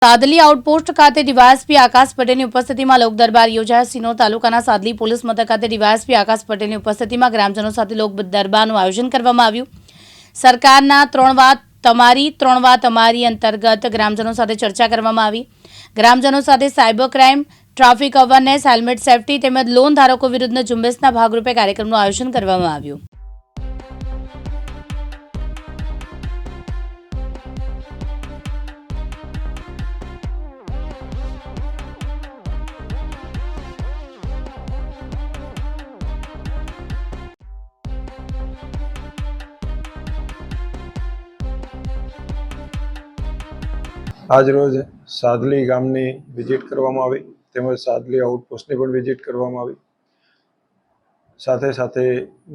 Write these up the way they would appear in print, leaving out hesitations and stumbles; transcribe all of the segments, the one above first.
Sadhli outpost ખાતે DYSP આકાશ પટેલની ઉપસ્થિતિમાં લોક દરબાર યોજાયો। સિનોર તાલુકાના સાદલી પોલીસ મથક ખાતે ડીવાયએસપી આકાશ પટેલની ઉપસ્થિતિમાં ગ્રામજનો સાથે લોક દરબારનું આયોજન કરવામાં આવ્યું। સરકારના 3 વાત તમારી 3 વાત અમારી અંતર્ગત ગ્રામજનો સાથે ચર્ચા કરવામાં આવી। ગ્રામજનો સાથે cyber crime, traffic awareness, helmet safety તેમજ લોન ધારકો વિરુદ્ધના ઝુંબેશના ભાગરૂપે કાર્યક્રમનું આયોજન કરવામાં આવ્યું। આજ રોજ સાદલી ગામની વિઝિટ કરવામાં આવી તેમજ સાદલી આઉટપોસ્ટની પણ વિઝિટ કરવામાં આવી। સાથે સાથે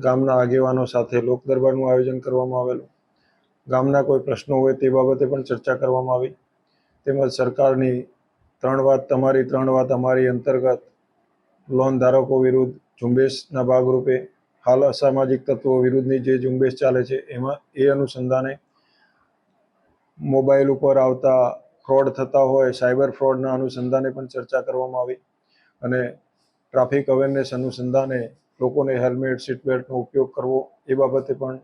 ગામના આગેવાનો સાથે લોક દરબારનું આયોજન કરવામાં આવેલું। ગામના કોઈ પ્રશ્નો હોય તે બાબતે પણ ચર્ચા કરવામાં આવી તેમજ સરકારની 3 વાત તમારી 3 વાત અમારી અંતર્ગત લોન ધારકો વિરુદ્ધ ઝુંબેશના ભાગરૂપે હાલ અસામાજિક તત્વો વિરુદ્ધની જે ઝુંબેશ ચાલે છે એમાં એ અનુસંધાને મોબાઈલ ઉપર આવતા ફ્રોડ થતા હોય સાયબર ફ્રોડના અનુસંધાને પણ ચર્ચા કરવામાં આવી અને ટ્રાફિક અવેરનેસ અનુસંધાને લોકોને હેલ્મેટ સીટ બેલ્ટનો ઉપયોગ કરવો એ બાબતે પણ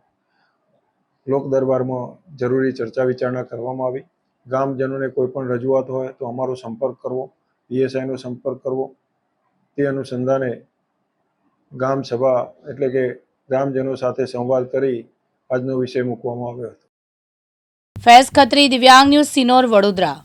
લોક દરબારમાં જરૂરી ચર્ચા વિચારણા કરવામાં આવી। ગામજનોને કોઈ પણ રજૂઆત હોય તો અમારો સંપર્ક કરવો, પીએસઆઈનો સંપર્ક કરવો। તે અનુસંધાને ગામ સભા એટલે કે ગ્રામજનો સાથે સંવાદ કરી આજનો વિષય મૂકવામાં આવ્યો હતો। ફૈઝ ખત્રી, દિવ્યાંગ ન્યૂઝ, સિનોર, વડોદરા।